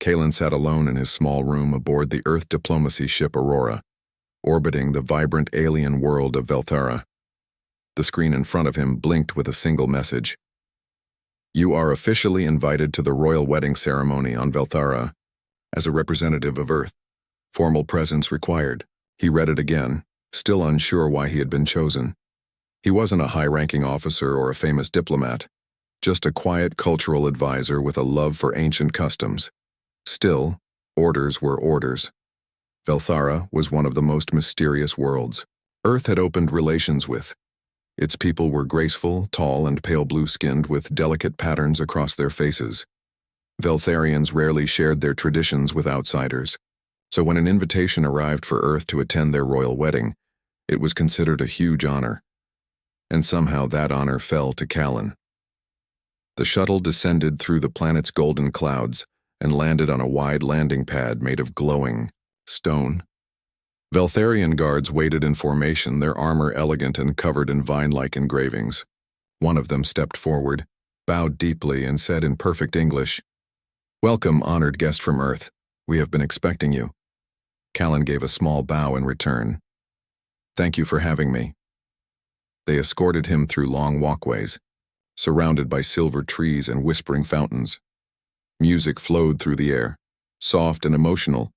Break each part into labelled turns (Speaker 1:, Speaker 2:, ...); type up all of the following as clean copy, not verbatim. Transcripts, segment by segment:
Speaker 1: Kalen sat alone in his small room aboard the Earth diplomacy ship Aurora, orbiting the vibrant alien world of Velthara. The screen in front of him blinked with a single message. You are officially invited to the royal wedding ceremony on Velthara as a representative of Earth. Formal presence required. He read it again, still unsure why he had been chosen. He wasn't a high-ranking officer or a famous diplomat, just a quiet cultural advisor with a love for ancient customs. Still, orders were orders. Velthara was one of the most mysterious worlds Earth had opened relations with. Its people were graceful, tall, and pale blue-skinned with delicate patterns across their faces. Veltharians rarely shared their traditions with outsiders, so when an invitation arrived for Earth to attend their royal wedding, it was considered a huge honor. And somehow that honor fell to Kalen. The shuttle descended through the planet's golden clouds and landed on a wide landing pad made of glowing stone. Veltharian guards waited in formation, their armor elegant and covered in vine-like engravings. One of them stepped forward, bowed deeply, and said in perfect English, "Welcome, honored guest from Earth. We have been expecting you." Kalen gave a small bow in return. "Thank you for having me." They escorted him through long walkways, surrounded by silver trees and whispering fountains. Music flowed through the air, soft and emotional,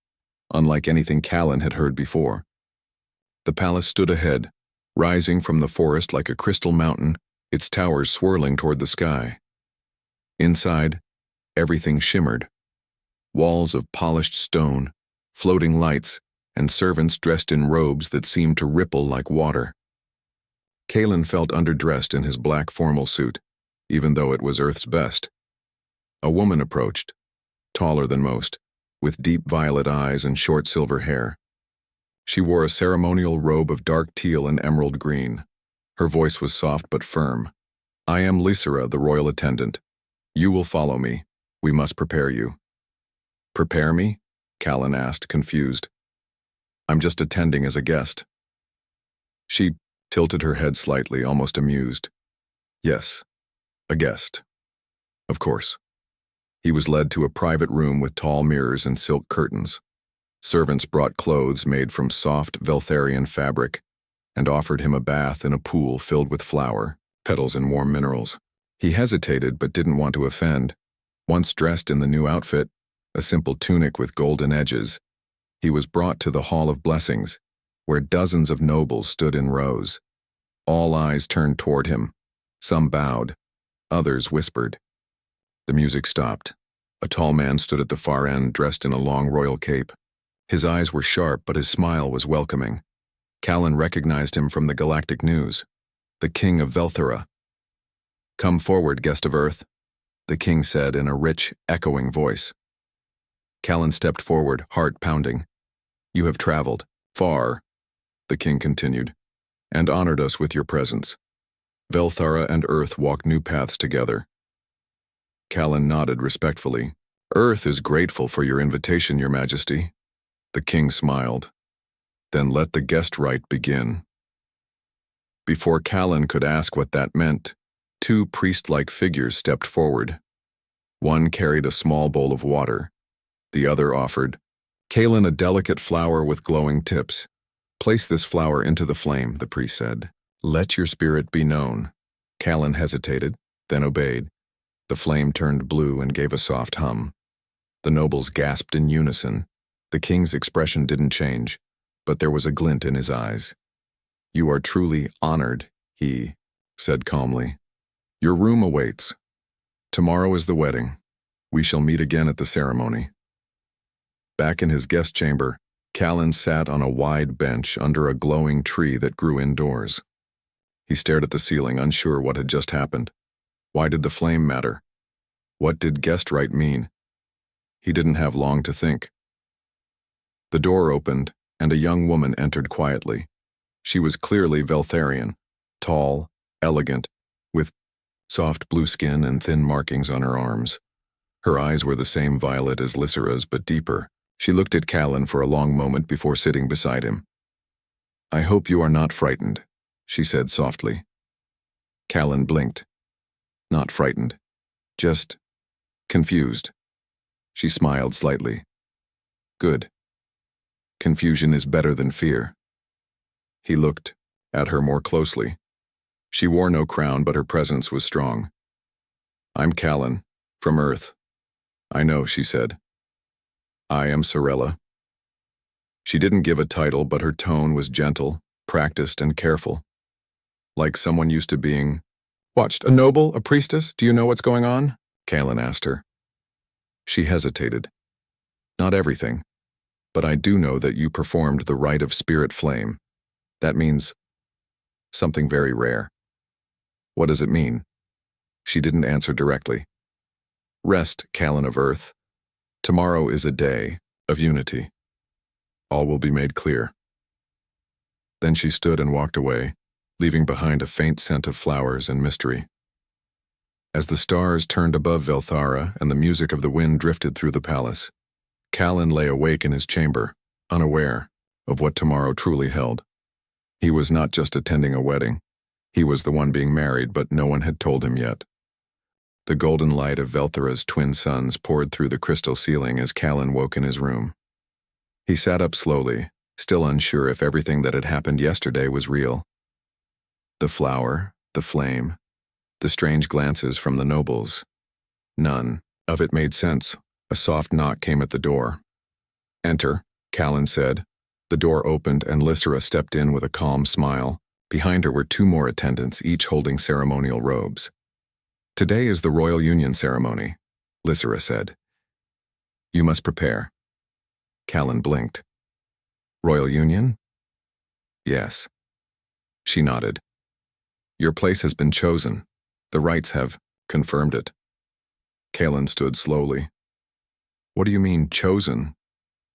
Speaker 1: unlike anything Kalen had heard before. The palace stood ahead, rising from the forest like a crystal mountain, its towers swirling toward the sky. Inside, everything shimmered. Walls of polished stone, floating lights, and servants dressed in robes that seemed to ripple like water. Kalen felt underdressed in his black formal suit, even though it was Earth's best. A woman approached, taller than most, with deep violet eyes and short silver hair. She wore a ceremonial robe of dark teal and emerald green. Her voice was soft but firm. "I am Lysera, the royal attendant. You will follow me. We must prepare you." "Prepare me?" Kalen asked, confused. "I'm just attending as a guest." She tilted her head slightly, almost amused. "Yes, a guest. Of course." He was led to a private room with tall mirrors and silk curtains. Servants brought clothes made from soft Veltharian fabric and offered him a bath in a pool filled with flower, petals, and warm minerals. He hesitated but didn't want to offend. Once dressed in the new outfit, a simple tunic with golden edges, he was brought to the Hall of Blessings, where dozens of nobles stood in rows. All eyes turned toward him. Some bowed, others whispered. The music stopped. A tall man stood at the far end, dressed in a long royal cape. His eyes were sharp, but his smile was welcoming. Kalen recognized him from the galactic news. The King of Velthara. "Come forward, guest of Earth," the king said in a rich, echoing voice. Kalen stepped forward, heart pounding. "You have traveled far," the king continued, "and honored us with your presence. Velthara and Earth walk new paths together." Kalen nodded respectfully. "Earth is grateful for your invitation, Your Majesty." The king smiled. "Then let the guest rite begin." Before Kalen could ask what that meant, two priest-like figures stepped forward. One carried a small bowl of water. The other offered Kalen a delicate flower with glowing tips. "Place this flower into the flame," the priest said. "Let your spirit be known." Kalen hesitated, then obeyed. The flame turned blue and gave a soft hum. The nobles gasped in unison. The king's expression didn't change, but there was a glint in his eyes. "You are truly honored," he said calmly. "Your room awaits. Tomorrow is the wedding. We shall meet again at the ceremony." Back in his guest chamber, Kalen sat on a wide bench under a glowing tree that grew indoors. He stared at the ceiling, unsure what had just happened. Why did the flame matter? What did guest rite mean? He didn't have long to think. The door opened, and a young woman entered quietly. She was clearly Veltharian, tall, elegant, with soft blue skin and thin markings on her arms. Her eyes were the same violet as Lysera's, but deeper. She looked at Kalen for a long moment before sitting beside him. "I hope you are not frightened," she said softly. Kalen blinked. Not frightened. Just confused. She smiled slightly. Good. Confusion is better than fear. He looked at her more closely. She wore no crown, but her presence was strong. I'm Callan, from Earth. I know, she said. I am Sorella. She didn't give a title, but her tone was gentle, practiced, and careful. Like someone used to being watched. A noble, a priestess, do you know what's going on? Callan asked her. She hesitated. Not everything, but I do know that you performed the rite of spirit flame. That means something very rare. What does it mean? She didn't answer directly. Rest, Callan of Earth. Tomorrow is a day of unity. All will be made clear. Then she stood and walked away, leaving behind a faint scent of flowers and mystery. As the stars turned above Velthara and the music of the wind drifted through the palace, Callan lay awake in his chamber, unaware of what tomorrow truly held. He was not just attending a wedding. He was the one being married, but no one had told him yet. The golden light of Velthara's twin suns poured through the crystal ceiling as Callan woke in his room. He sat up slowly, still unsure if everything that had happened yesterday was real. The flower, the flame, the strange glances from the nobles. None of it made sense. A soft knock came at the door. Enter, Callan said. The door opened and Lysera stepped in with a calm smile. Behind her were two more attendants, each holding ceremonial robes. Today is the royal union ceremony, Lysera said. You must prepare. Callan blinked. Royal union? Yes. She nodded. Your place has been chosen. The rites have confirmed it. Callan stood slowly. What do you mean, chosen?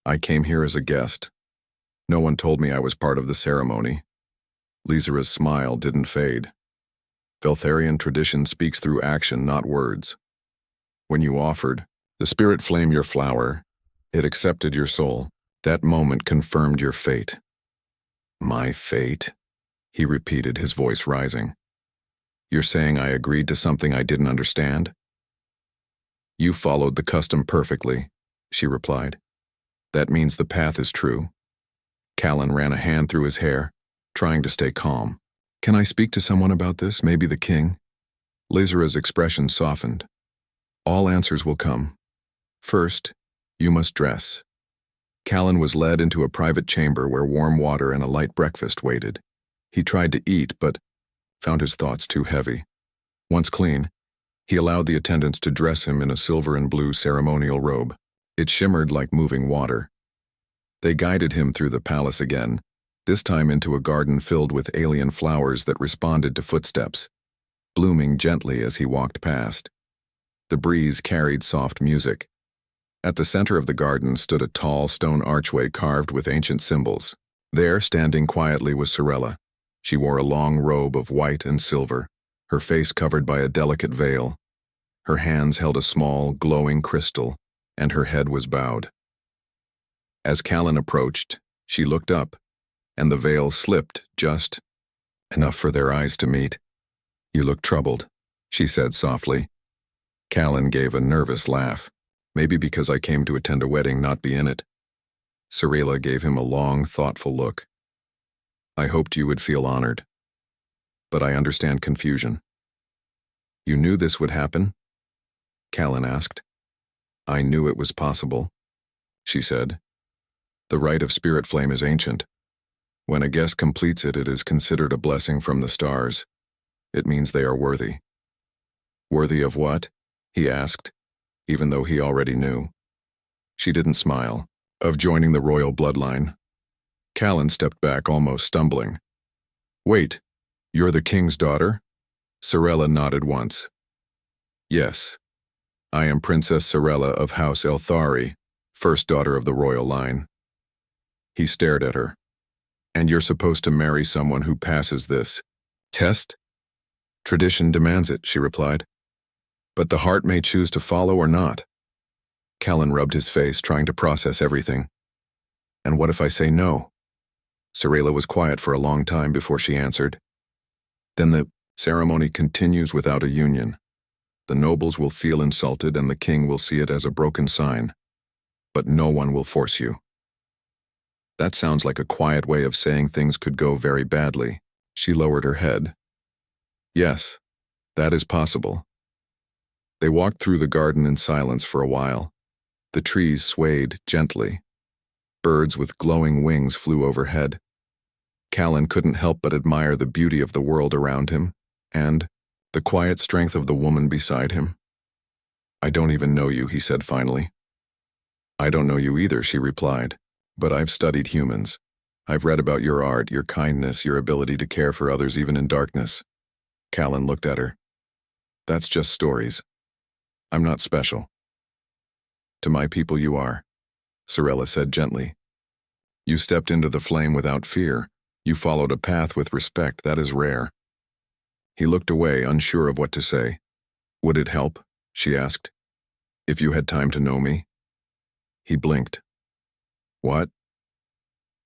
Speaker 1: I came here as a guest. No one told me I was part of the ceremony. Lysera's smile didn't fade. Veltharian tradition speaks through action, not words. When you offered the spirit flame your flower, it accepted your soul. That moment confirmed your fate. My fate? He repeated, his voice rising. You're saying I agreed to something I didn't understand? You followed the custom perfectly, she replied. That means the path is true. Callan ran a hand through his hair, trying to stay calm. Can I speak to someone about this, maybe the king? Lysera's expression softened. All answers will come. First, you must dress. Callan was led into a private chamber where warm water and a light breakfast waited. He tried to eat, but found his thoughts too heavy. Once clean, he allowed the attendants to dress him in a silver and blue ceremonial robe. It shimmered like moving water. They guided him through the palace again, this time into a garden filled with alien flowers that responded to footsteps, blooming gently as he walked past. The breeze carried soft music. At the center of the garden stood a tall stone archway carved with ancient symbols. There, standing quietly, was Sorella. She wore a long robe of white and silver, her face covered by a delicate veil. Her hands held a small, glowing crystal, and her head was bowed. As Callan approached, she looked up, and the veil slipped just enough for their eyes to meet. You look troubled, she said softly. Callan gave a nervous laugh, maybe because I came to attend a wedding, not be in it. Sorella gave him a long, thoughtful look. I hoped you would feel honored, but I understand confusion. You knew this would happen? Callan asked. I knew it was possible, she said. The rite of spirit flame is ancient. When a guest completes it, it is considered a blessing from the stars. It means they are worthy. Worthy of what? He asked, even though he already knew. She didn't smile. Of joining the royal bloodline. Callan stepped back, almost stumbling. Wait, you're the king's daughter? Sorella nodded once. Yes. I am Princess Sorella of House Elthari, first daughter of the royal line. He stared at her. And you're supposed to marry someone who passes this test? Tradition demands it, she replied. But the heart may choose to follow or not. Callan rubbed his face, trying to process everything. And what if I say no? Sorella was quiet for a long time before she answered. Then the ceremony continues without a union. The nobles will feel insulted and the king will see it as a broken sign. but no one will force you. That sounds like a quiet way of saying things could go very badly. She lowered her head. Yes, that is possible. They walked through the garden in silence for a while. The trees swayed gently. Birds with glowing wings flew overhead. Callan couldn't help but admire the beauty of the world around him, and the quiet strength of the woman beside him. I don't even know you, he said finally. I don't know you either, she replied, but I've studied humans. I've read about your art, your kindness, your ability to care for others even in darkness. Callan looked at her. That's just stories. I'm not special. To my people you are, Sorella said gently. You stepped into the flame without fear. You followed a path with respect. That is rare. He looked away, unsure of what to say. Would it help? She asked. If you had time to know me? He blinked. What?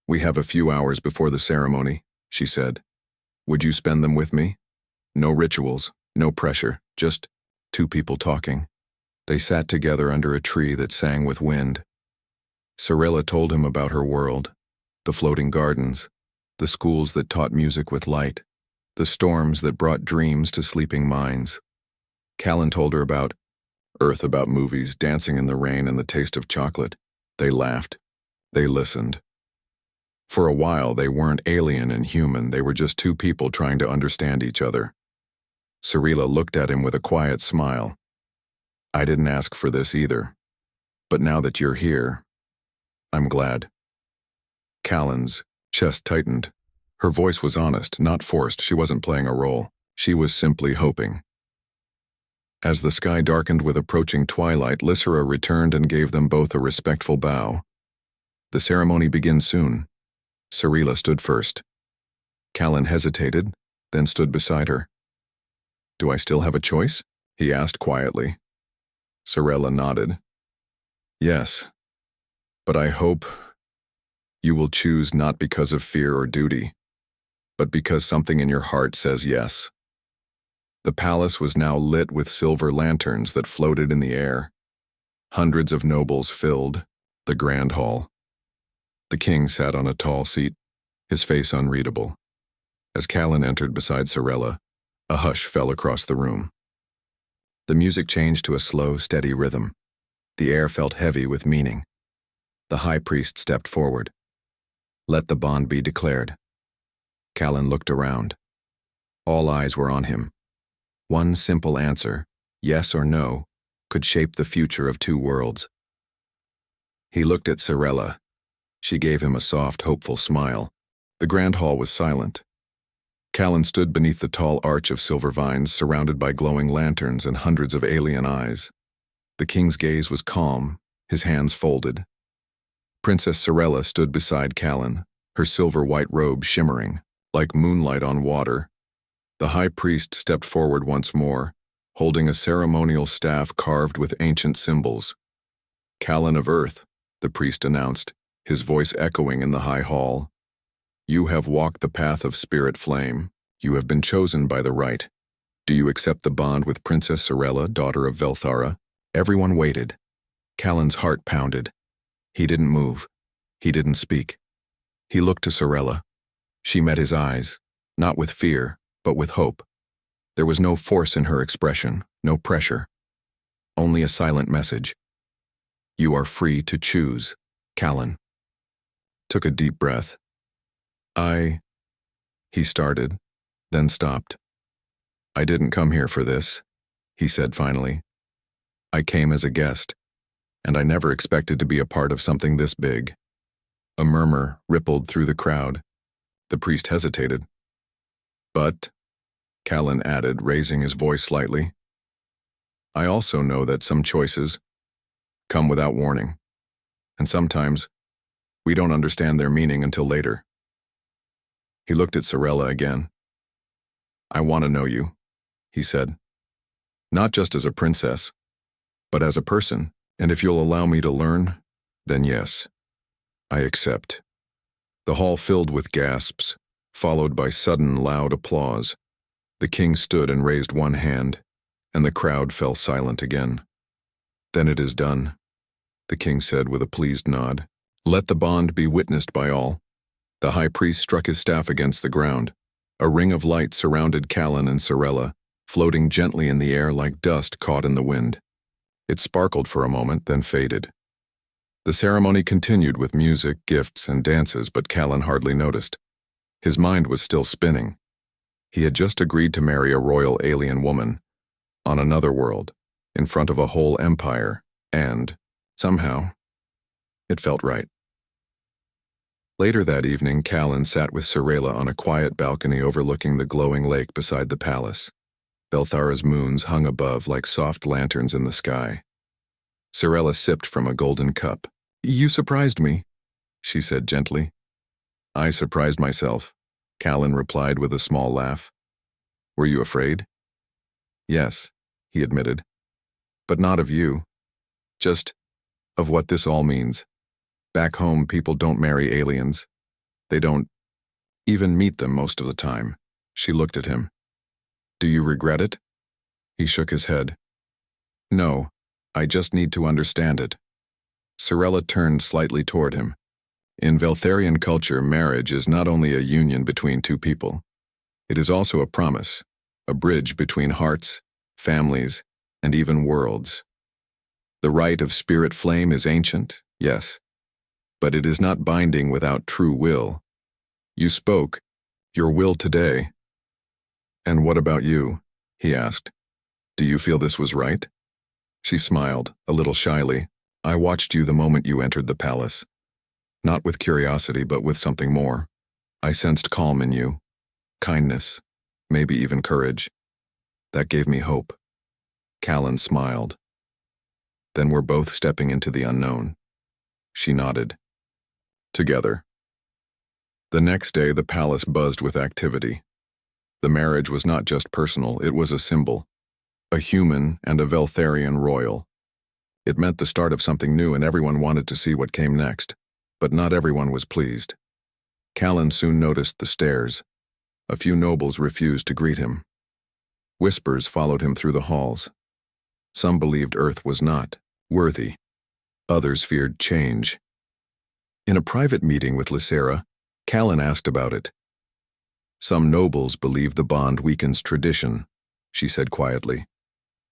Speaker 1: We have a few hours before the ceremony, she said. Would you spend them with me? No rituals, no pressure, just two people talking. They sat together under a tree that sang with wind. Sorella told him about her world, the floating gardens, the schools that taught music with light, the storms that brought dreams to sleeping minds. Callan told her about Earth, about movies, dancing in the rain, and the taste of chocolate. They laughed. They listened. For a while, they weren't alien and human. They were just two people trying to understand each other. Sorella looked at him with a quiet smile. I didn't ask for this either. But now that you're here, I'm glad. Callan's chest tightened. Her voice was honest, not forced. She wasn't playing a role. She was simply hoping. As the sky darkened with approaching twilight, Lysera returned and gave them both a respectful bow. The ceremony begins soon. Sorella stood first. Callan hesitated, then stood beside her. Do I still have a choice? He asked quietly. Sorella nodded. Yes, but I hope you will choose not because of fear or duty, but because something in your heart says yes. The palace was now lit with silver lanterns that floated in the air. Hundreds of nobles filled the grand hall. The king sat on a tall seat, his face unreadable. As Callan entered beside Sorella, a hush fell across the room. The music changed to a slow, steady rhythm. The air felt heavy with meaning. The high priest stepped forward. Let the bond be declared. Callan looked around. All eyes were on him. One simple answer, yes or no, could shape the future of two worlds. He looked at Sorella. She gave him a soft, hopeful smile. The grand hall was silent. Callan stood beneath the tall arch of silver vines, surrounded by glowing lanterns and hundreds of alien eyes. The king's gaze was calm, his hands folded. Princess Sorella stood beside Callan, her silver-white robe shimmering, like moonlight on water. The high priest stepped forward once more, holding a ceremonial staff carved with ancient symbols. Callan of Earth, the priest announced, his voice echoing in the high hall. You have walked the path of spirit flame. You have been chosen by the right. Do you accept the bond with Princess Sorella, daughter of Velthara? Everyone waited. Callan's heart pounded. He didn't move. He didn't speak. He looked to Sorella. She met his eyes, not with fear, but with hope. There was no force in her expression, no pressure. Only a silent message. You are free to choose, Callan. Took a deep breath. He started, then stopped. I didn't come here for this, he said finally. I came as a guest, and I never expected to be a part of something this big. A murmur rippled through the crowd. The priest hesitated. But, Callan added, raising his voice slightly, I also know that some choices come without warning, and sometimes we don't understand their meaning until later. He looked at Sorella again. I want to know you, he said. Not just as a princess, but as a person, and if you'll allow me to learn, then yes, I accept. The hall filled with gasps, followed by sudden loud applause. The king stood and raised one hand, and the crowd fell silent again. Then it is done, the king said with a pleased nod. Let the bond be witnessed by all. The high priest struck his staff against the ground. A ring of light surrounded Callan and Sorella, floating gently in the air like dust caught in the wind. It sparkled for a moment, then faded. The ceremony continued with music, gifts, and dances, but Callan hardly noticed. His mind was still spinning. He had just agreed to marry a royal alien woman, on another world, in front of a whole empire, and, somehow, it felt right. Later that evening, Callan sat with Sorella on a quiet balcony overlooking the glowing lake beside the palace. Velthara's moons hung above like soft lanterns in the sky. Sorella sipped from a golden cup. You surprised me, she said gently. I surprised myself, Callan replied with a small laugh. Were you afraid? Yes, he admitted. But not of you. Just of what this all means. Back home, people don't marry aliens. They don't even meet them most of the time. She looked at him. Do you regret it? He shook his head. No, I just need to understand it. Sorella turned slightly toward him. In Veltharian culture, marriage is not only a union between two people. It is also a promise, a bridge between hearts, families, and even worlds. The rite of spirit flame is ancient, yes, but it is not binding without true will. You spoke, your will today. And what about you? He asked. Do you feel this was right? She smiled, a little shyly. I watched you the moment you entered the palace. Not with curiosity, but with something more. I sensed calm in you, kindness, maybe even courage. That gave me hope. Callan smiled. Then we're both stepping into the unknown. She nodded. Together. The next day, the palace buzzed with activity. The marriage was not just personal, it was a symbol. A human and a Veltharian royal. It meant the start of something new, and everyone wanted to see what came next. But not everyone was pleased. Callan soon noticed the stares. A few nobles refused to greet him. Whispers followed him through the halls. Some believed Earth was not worthy. Others feared change. In a private meeting with Lysera, Callan asked about it. Some nobles believe the bond weakens tradition, she said quietly.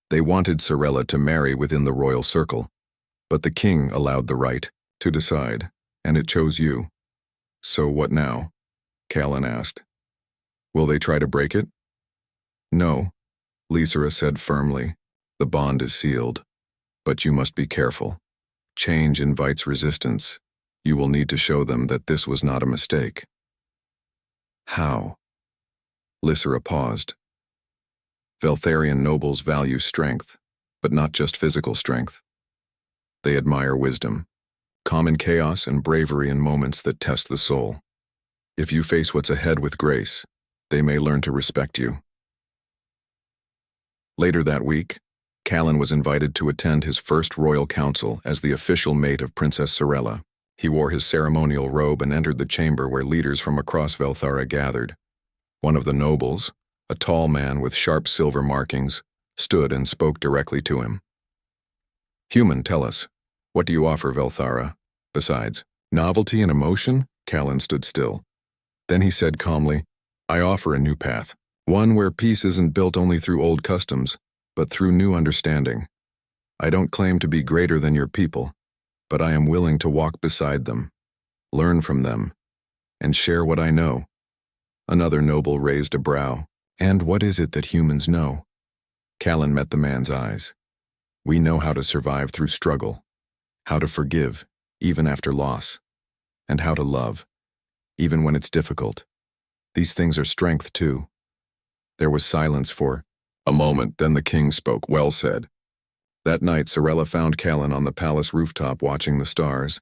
Speaker 1: They wanted Sorella to marry within the royal circle, but the king allowed the right to decide, and it chose you. So what now? Callan asked. Will they try to break it? No, Lysera said firmly. The bond is sealed, but you must be careful. Change invites resistance. You will need to show them that this was not a mistake. How? Lysera paused. Veltharian nobles value strength, but not just physical strength. They admire wisdom, common chaos, and bravery in moments that test the soul. If you face what's ahead with grace, they may learn to respect you. Later that week, Callan was invited to attend his first royal council as the official mate of Princess Sorella. He wore his ceremonial robe and entered the chamber where leaders from across Velthara gathered. One of the nobles, a tall man with sharp silver markings, stood and spoke directly to him. Human, tell us, what do you offer Velthara? Besides novelty and emotion? Callan stood still. Then he said calmly, I offer a new path, one where peace isn't built only through old customs, but through new understanding. I don't claim to be greater than your people, but I am willing to walk beside them, learn from them, and share what I know. Another noble raised a brow. And what is it that humans know? Callan met the man's eyes. We know how to survive through struggle, how to forgive, even after loss, and how to love, even when it's difficult. These things are strength too. There was silence for a moment, then the king spoke. Well said. That night, Sorella found Callan on the palace rooftop watching the stars.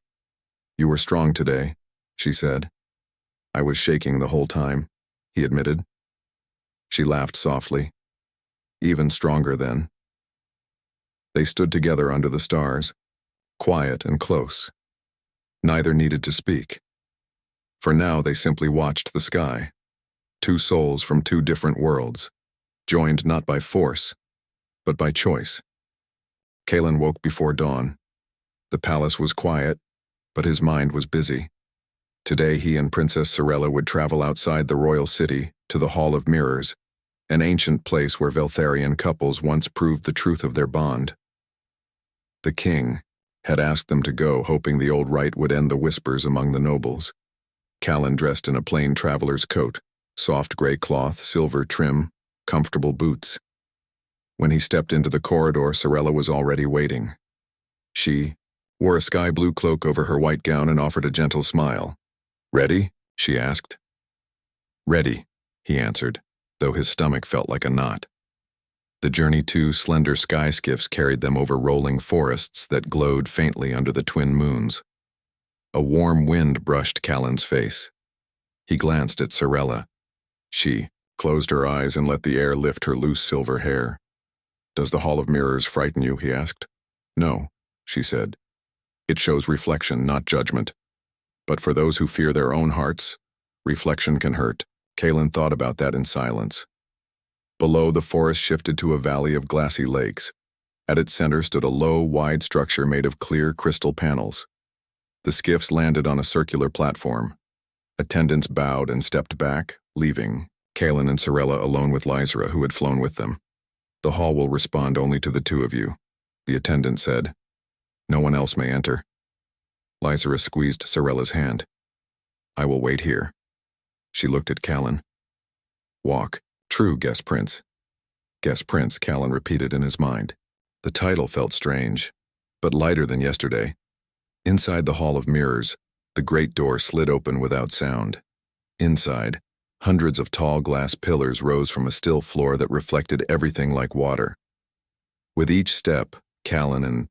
Speaker 1: You were strong today, she said. I was shaking the whole time, he admitted. She laughed softly. Even stronger then. They stood together under the stars, quiet and close. Neither needed to speak. For now they simply watched the sky. Two souls from two different worlds, joined not by force, but by choice. Callan woke before dawn. The palace was quiet, but his mind was busy. Today he and Princess Sorella would travel outside the royal city to the Hall of Mirrors, an ancient place where Veltharian couples once proved the truth of their bond. The king had asked them to go, hoping the old rite would end the whispers among the nobles. Callan dressed in a plain traveler's coat, soft gray cloth, silver trim, comfortable boots. When he stepped into the corridor, Sorella was already waiting. She wore a sky blue cloak over her white gown and offered a gentle smile. "Ready?" she asked. "Ready," he answered, though his stomach felt like a knot. The journey, 2 slender sky skiffs carried them over rolling forests that glowed faintly under the twin moons. A warm wind brushed Callan's face. He glanced at Sorella. She closed her eyes and let the air lift her loose silver hair. "Does the Hall of Mirrors frighten you?" he asked. "No," she said. "It shows reflection, not judgment. But for those who fear their own hearts, reflection can hurt." Callan thought about that in silence. Below, the forest shifted to a valley of glassy lakes. At its center stood a low, wide structure made of clear crystal panels. The skiffs landed on a circular platform. Attendants bowed and stepped back, leaving Callan and Sorella alone with Lysra, who had flown with them. "The hall will respond only to the 2 of you," the attendant said. "No one else may enter." Lysra squeezed Sorella's hand. "I will wait here." She looked at Callan. "Walk. True, guest prince." "Guest prince," Callan repeated in his mind. The title felt strange, but lighter than yesterday. Inside the Hall of Mirrors, the great door slid open without sound. Inside, hundreds of tall glass pillars rose from a still floor that reflected everything like water. With each step, Callan and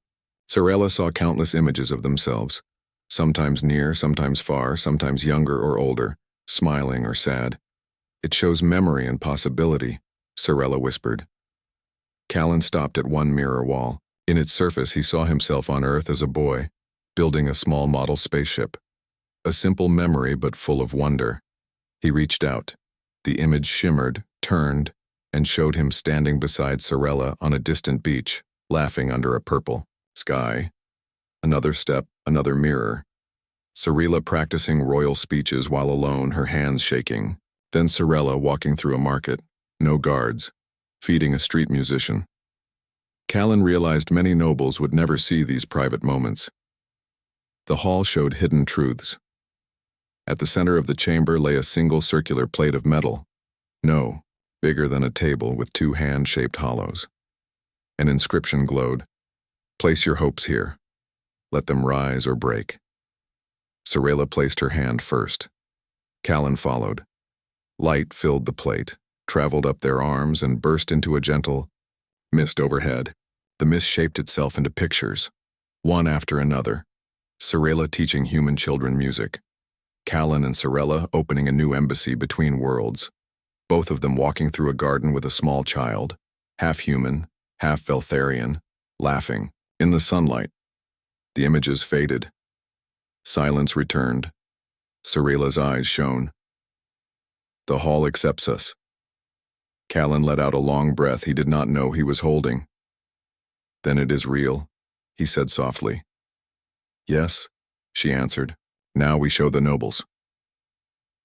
Speaker 1: Sorella saw countless images of themselves, sometimes near, sometimes far, sometimes younger or older, smiling or sad. "It shows memory and possibility," Sorella whispered. Callan stopped at one mirror wall. In its surface, he saw himself on Earth as a boy, building a small model spaceship. A simple memory, but full of wonder. He reached out. The image shimmered, turned, and showed him standing beside Sorella on a distant beach, laughing under a purple sky. Another step, another mirror. Sorella practicing royal speeches while alone, her hands shaking. Then Sorella walking through a market, no guards, feeding a street musician. Callan realized many nobles would never see these private moments. The hall showed hidden truths. At the center of the chamber lay a single circular plate of metal, no, bigger than a table with 2 hand-shaped hollows. An inscription glowed, "Place your hopes here. Let them rise or break." Sorella placed her hand first. Callan followed. Light filled the plate, traveled up their arms, and burst into a gentle mist overhead. The mist shaped itself into pictures, one after another. Sorella teaching human children music. Callan and Sorella opening a new embassy between worlds. Both of them walking through a garden with a small child, half human, half Veltharian, laughing, in the sunlight. The images faded. Silence returned. Sorella's eyes shone. "The hall accepts us." Callan let out a long breath he did not know he was holding. "Then it is real," he said softly. "Yes," she answered. "Now we show the nobles."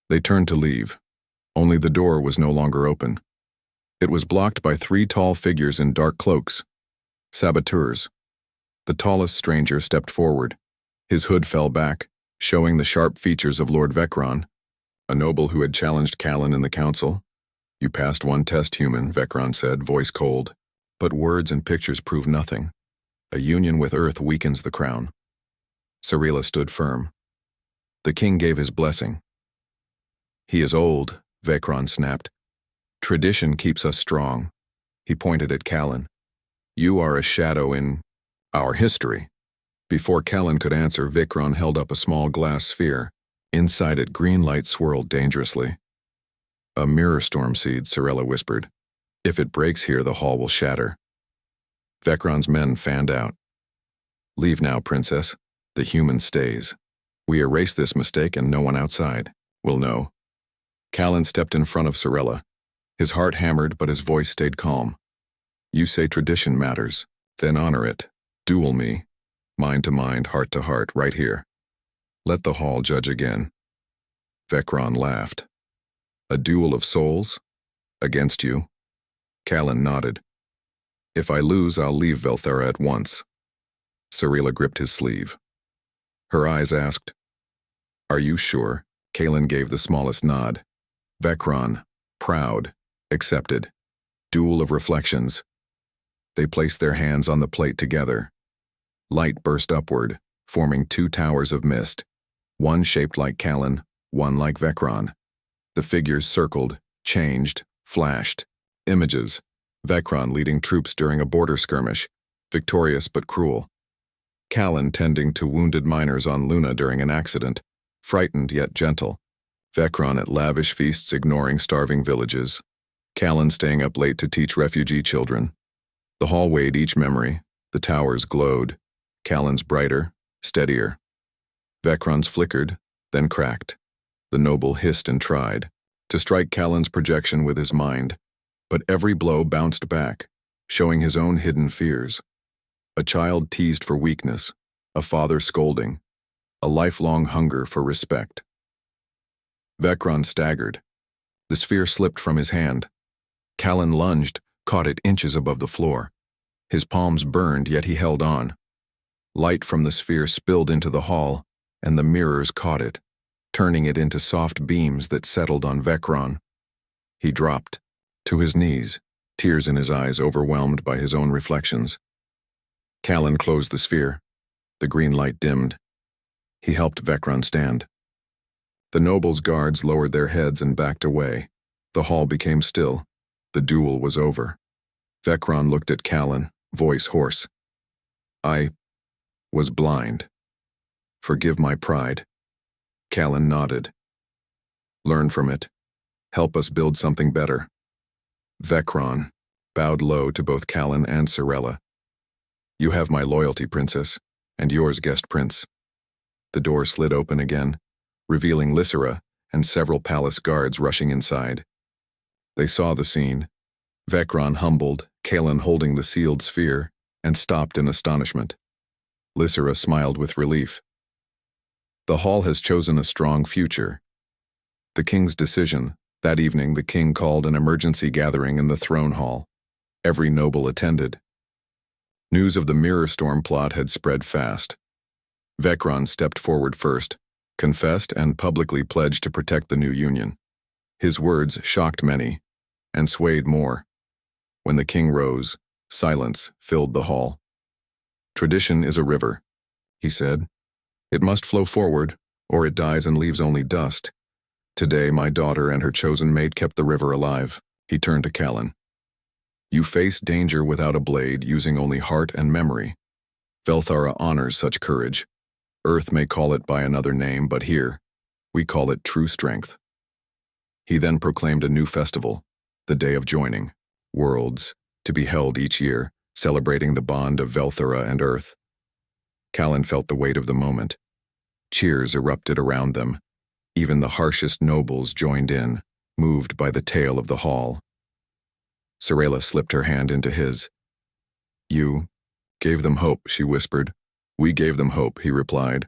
Speaker 1: They turned to leave. Only the door was no longer open. It was blocked by 3 tall figures in dark cloaks. Saboteurs. The tallest stranger stepped forward. His hood fell back, showing the sharp features of Lord Vecron, a noble who had challenged Callan in the council. "You passed one test, human," Vecron said, voice cold. "But words and pictures prove nothing. A union with Earth weakens the crown." Sorella stood firm. The king gave his blessing. "He is old," Vecron snapped. "Tradition keeps us strong." He pointed at Callan. "You are a shadow in our history." Before Callan could answer, Vecron held up a small glass sphere. Inside it, green light swirled dangerously. "A mirror storm seed," Sorella whispered. "If it breaks here, the hall will shatter." Vecron's men fanned out. "Leave now, princess. The human stays. We erase this mistake and no one outside will know." Callan stepped in front of Sorella. His heart hammered, but his voice stayed calm. "You say tradition matters. Then honor it. Duel me. Mind to mind, heart to heart, right here. Let the hall judge again. Vecron laughed. A duel of souls? Against you? Callan nodded. If I lose, I'll leave Velthera at once. Cirilla gripped his sleeve. Her eyes asked, Are you sure? Callan gave the smallest nod. Vecron, proud, accepted. Duel of reflections. They placed their hands on the plate together. Light burst upward, forming two towers of mist, one shaped like Callan, one like Vecron. The figures circled, changed, flashed. Images. Vecron leading troops during a border skirmish, victorious but cruel. Callan tending to wounded miners on Luna during an accident, frightened yet gentle. Vecron at lavish feasts ignoring starving villages. Callan staying up late to teach refugee children. The hall weighed each memory. The towers glowed. Callan's brighter, steadier. Vecron's flickered, then cracked. The noble hissed and tried to strike Callan's projection with his mind, but every blow bounced back, showing his own hidden fears. A child teased for weakness, a father scolding, a lifelong hunger for respect. Vecron staggered. The sphere slipped from his hand. Callan lunged, caught it inches above the floor. His palms burned, yet he held on. Light from the sphere spilled into the hall, and the mirrors caught it, turning it into soft beams that settled on Vecron. He dropped, to his knees, tears in his eyes, overwhelmed by his own reflections. Callan closed the sphere. The green light dimmed. He helped Vecron stand. The nobles' guards lowered their heads and backed away. The hall became still. The duel was over. Vecron looked at Callan, voice hoarse. I was blind. Forgive my pride. Callan nodded. Learn from it. Help us build something better. Vecron bowed low to both Callan and Cirilla. You have my loyalty, princess, and yours, guest prince. The door slid open again, revealing Lysera and several palace guards rushing inside. They saw the scene. Vecron humbled, Callan holding the sealed sphere, and stopped in astonishment. Lysera smiled with relief. The hall has chosen a strong future. The king's decision. That evening, the king called an emergency gathering in the throne hall. Every noble attended. News of the Mirror Storm plot had spread fast. Vecron stepped forward first, confessed and publicly pledged to protect the new union. His words shocked many, and swayed more. When the king rose, silence filled the hall. Tradition is a river, he said. It must flow forward, or it dies and leaves only dust. Today, my daughter and her chosen mate kept the river alive. He turned to Callan. You face danger without a blade, using only heart and memory. Velthara honors such courage. Earth may call it by another name, but here, we call it true strength. He then proclaimed a new festival, the Day of Joining, Worlds, to be held each year, celebrating the bond of Velthara and Earth. Callan felt the weight of the moment. Cheers erupted around them. Even the harshest nobles joined in, moved by the tale of the hall. Cirilla slipped her hand into his. You gave them hope, she whispered. We gave them hope, he replied.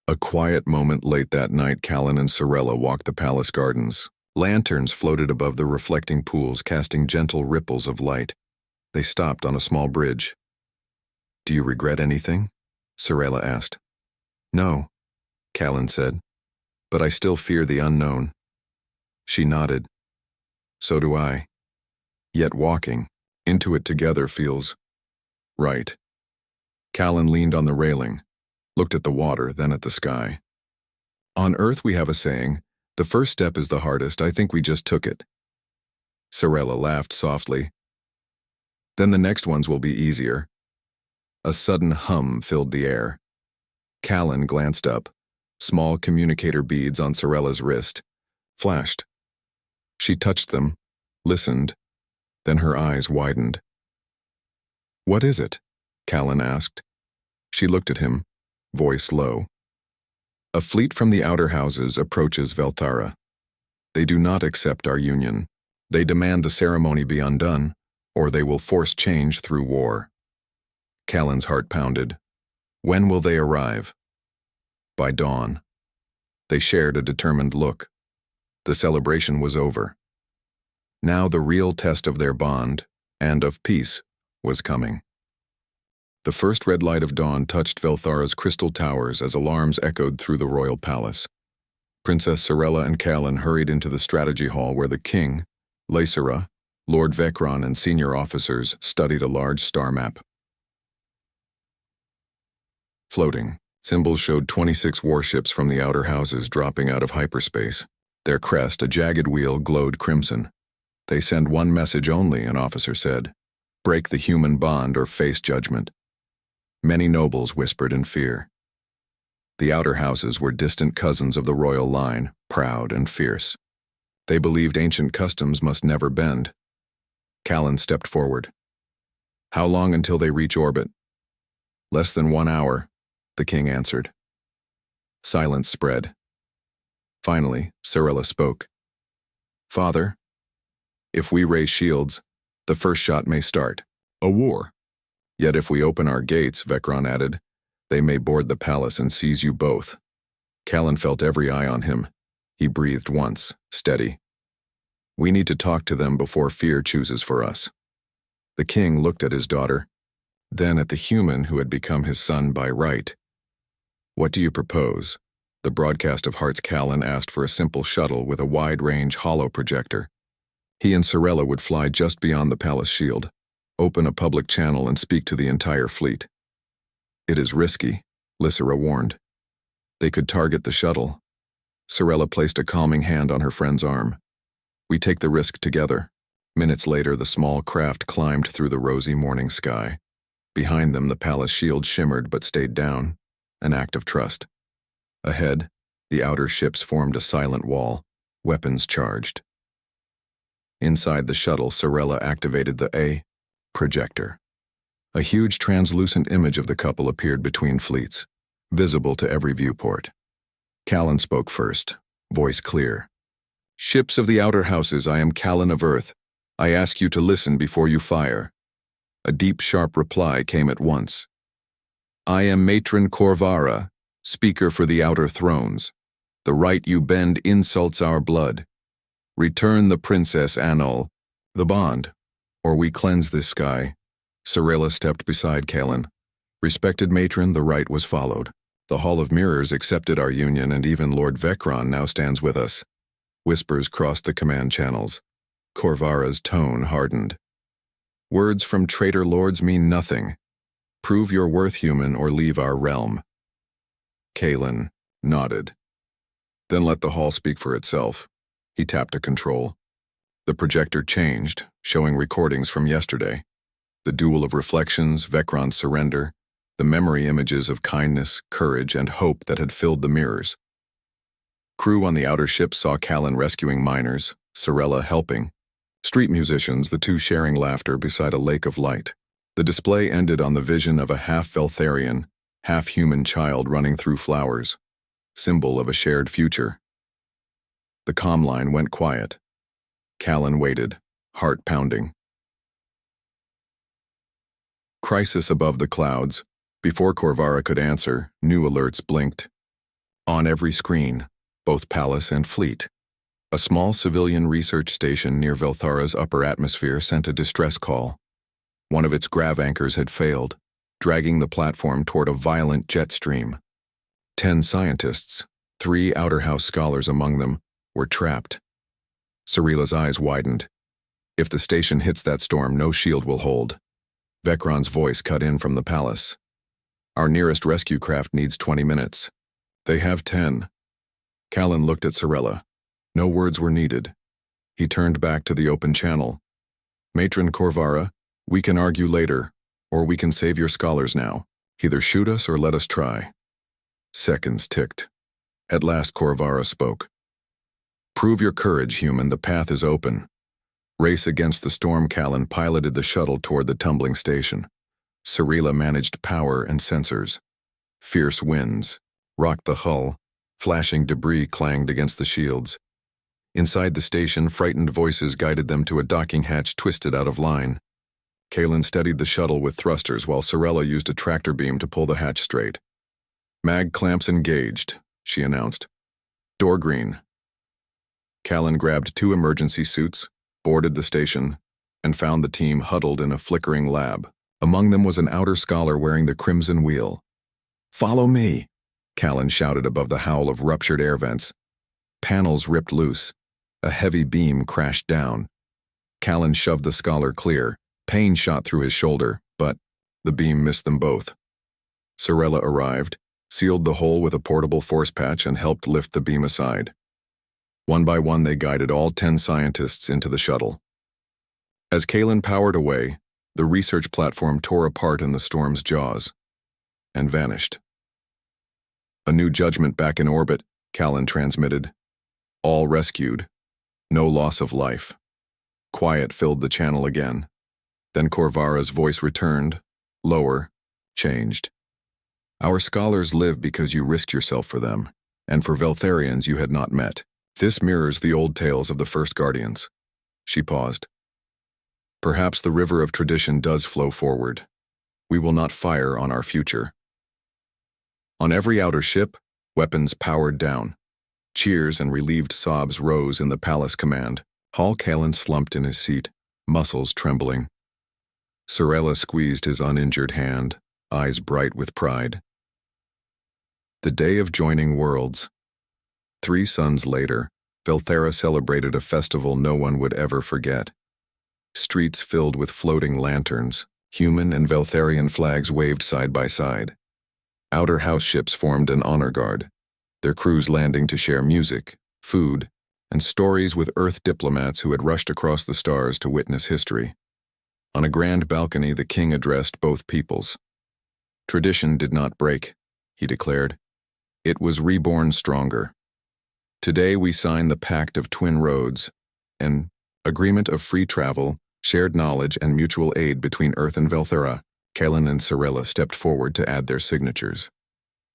Speaker 1: A quiet moment late that night, Callan and Cirilla walked the palace gardens. Lanterns floated above the reflecting pools, casting gentle ripples of light. They stopped on a small bridge. Do you regret anything? Cirilla asked. No, Callan said. But I still fear the unknown. She nodded. So do I. Yet walking into it together feels right. Callan leaned on the railing, looked at the water, then at the sky. On Earth we have a saying, the first step is the hardest. I think we just took it. Cirilla laughed softly. Then the next ones will be easier. A sudden hum filled the air. Callan glanced up. Small communicator beads on Cirilla's wrist flashed. She touched them, listened, then her eyes widened. What is it? Callan asked. She looked at him, voice low. A fleet from the outer houses approaches Velthara. They do not accept our union. They demand the ceremony be undone, or they will force change through war. Callan's heart pounded. When will they arrive? By dawn. They shared a determined look. The celebration was over. Now the real test of their bond, and of peace, was coming. The first red light of dawn touched Velthara's crystal towers as alarms echoed through the royal palace. Princess Sorella and Callan hurried into the strategy hall where the king, Lysera, Lord Vecron, and senior officers studied a large star map. Floating, symbols showed 26 warships from the outer houses dropping out of hyperspace. Their crest, a jagged wheel, glowed crimson. They send one message only, an officer said. Break the human bond or face judgment. Many nobles whispered in fear. The outer houses were distant cousins of the royal line, proud and fierce. They believed ancient customs must never bend. Callan stepped forward. How long until they reach orbit? Less than 1 hour, the king answered. Silence spread. Finally, Sorella spoke. Father, if we raise shields, the first shot may start. A war. Yet if we open our gates, Vecron added, they may board the palace and seize you both. Callan felt every eye on him. He breathed once, steady. We need to talk to them before fear chooses for us. The king looked at his daughter, then at the human who had become his son by right. What do you propose? The broadcast of Hearts Callan asked for a simple shuttle with a wide-range holo projector. He and Sorella would fly just beyond the palace shield, open a public channel and speak to the entire fleet. It is risky, Lysera warned. They could target the shuttle. Sorella placed a calming hand on her friend's arm. We take the risk together. Minutes later, the small craft climbed through the rosy morning sky. Behind them, the palace shield shimmered but stayed down, an act of trust. Ahead, the outer ships formed a silent wall, weapons charged. Inside the shuttle, Sorella activated the A projector. A huge translucent image of the couple appeared between fleets, visible to every viewport. Callan spoke first, voice clear. Ships of the outer houses, I am Callan of Earth. I ask you to listen before you fire. A deep, sharp reply came at once. I am Matron Corvara, speaker for the outer thrones. The right you bend insults our blood. Return the Princess Annul, the bond, or we cleanse this sky. Sorella stepped beside Callan. Respected matron, the right was followed. The Hall of Mirrors accepted our union, and even Lord Vecron now stands with us. Whispers crossed the command channels. Corvara's tone hardened. Words from traitor lords mean nothing. Prove your worth, human, or leave our realm. Callan nodded. Then let the hall speak for itself. He tapped a control. The projector changed, showing recordings from yesterday. The duel of reflections, Vecron's surrender, the memory images of kindness, courage, and hope that had filled the mirrors. Crew on the outer ship saw Callan rescuing miners, Sorella helping. Street musicians, the two sharing laughter beside a lake of light. The display ended on the vision of a half-Veltharian, half-human child running through flowers, symbol of a shared future. The comm line went quiet. Callan waited, heart pounding. Crisis above the clouds. Before Corvara could answer, new alerts blinked. On every screen, both palace and fleet. A small civilian research station near Velthara's upper atmosphere sent a distress call. One of its grav anchors had failed, dragging the platform toward a violent jet stream. 10 scientists, 3 outer house scholars among them, were trapped. Sorella's eyes widened. If the station hits that storm, no shield will hold. Vecron's voice cut in from the palace. Our nearest rescue craft needs 20 minutes. They have 10. Callan looked at Sorella. No words were needed. He turned back to the open channel. Matron Corvara, we can argue later, or we can save your scholars now. Either shoot us or let us try. Seconds ticked. At last Corvara spoke. Prove your courage, human, the path is open. Race against the storm. Callan piloted the shuttle toward the tumbling station. Sorella managed power and sensors. Fierce winds rocked the hull. Flashing debris clanged against the shields. Inside the station, frightened voices guided them to a docking hatch twisted out of line. Kalen steadied the shuttle with thrusters while Sorella used a tractor beam to pull the hatch straight. "Mag clamps engaged," she announced. "Door green." Kalen grabbed 2 emergency suits, boarded the station, and found the team huddled in a flickering lab. Among them was an outer scholar wearing the crimson wheel. "Follow me," Kalen shouted above the howl of ruptured air vents. Panels ripped loose. A heavy beam crashed down. Kalen shoved the scholar clear. Pain shot through his shoulder, but the beam missed them both. Sorella arrived, sealed the hole with a portable force patch, and helped lift the beam aside. One by one, they guided all 10 scientists into the shuttle. As Kalen powered away, the research platform tore apart in the storm's jaws and vanished. "A new judgment back in orbit," Kalen transmitted. "All rescued. No loss of life." Quiet filled the channel again. Then Corvara's voice returned, lower, changed. "Our scholars live because you risked yourself for them, and for Veltharians you had not met. This mirrors the old tales of the first Guardians." She paused. "Perhaps the river of tradition does flow forward. We will not fire on our future." On every outer ship, weapons powered down. Cheers and relieved sobs rose in the palace command. Hall Kalen slumped in his seat, muscles trembling. Sorella squeezed his uninjured hand, eyes bright with pride. The day of joining worlds. 3 suns later, Velthera celebrated a festival no one would ever forget. Streets filled with floating lanterns, human and Veltharian flags waved side by side. Outer house ships formed an honor guard, their crews landing to share music, food, and stories with Earth diplomats who had rushed across the stars to witness history. On a grand balcony, the king addressed both peoples. "Tradition did not break," he declared. "It was reborn stronger. Today we sign the Pact of Twin Roads, an agreement of free travel, shared knowledge, and mutual aid between Earth and Velthera." Kalen and Sorella stepped forward to add their signatures.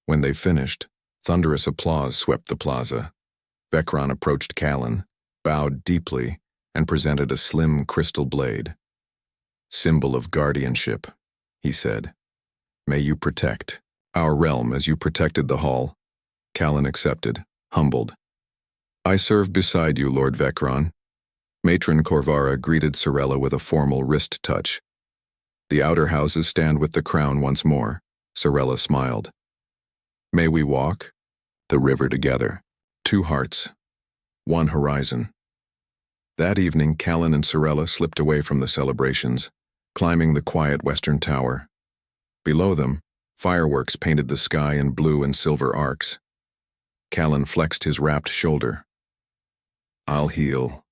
Speaker 1: When they finished, thunderous applause swept the plaza. Vecron approached Kalen, bowed deeply, and presented a slim crystal blade. "Symbol of guardianship," he said. "May you protect our realm as you protected the hall." Kalen accepted, humbled. "I serve beside you, Lord Vecron." Matron Corvara greeted Sorella with a formal wrist touch. "The outer houses stand with the crown once more," Sorella smiled. "May we walk the river together. 2 hearts, 1 horizon." That evening, Kalen and Sorella slipped away from the celebrations, climbing the quiet western tower. Below them, fireworks painted the sky in blue and silver arcs. Kalen flexed his wrapped shoulder. "I'll heal,"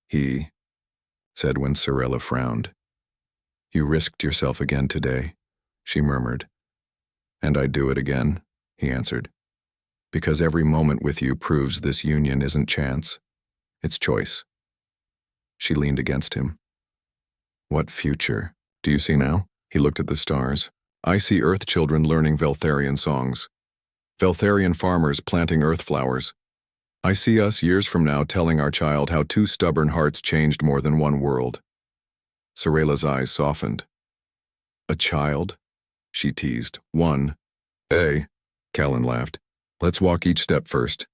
Speaker 1: he said when Sorella frowned. "You risked yourself again today," she murmured. "And I'd do it again," he answered. "Because every moment with you proves this union isn't chance, it's choice." She leaned against him. "What future do you see now?" He looked at the stars. "I see Earth children learning Veltharian songs. Veltharian farmers planting earth flowers. I see us years from now telling our child how 2 stubborn hearts changed more than one world." Sorella's eyes softened. "A child?" she teased. "One. Kalen laughed. "Let's walk each step first."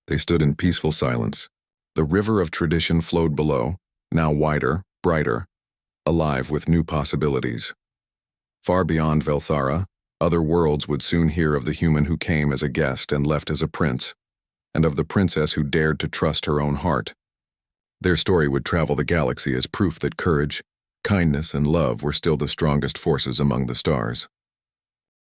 Speaker 1: They stood in peaceful silence. The river of tradition flowed below, now wider, brighter, alive with new possibilities. Far beyond Velthara, other worlds would soon hear of the human who came as a guest and left as a prince, and of the princess who dared to trust her own heart. Their story would travel the galaxy as proof that courage, kindness, and love were still the strongest forces among the stars.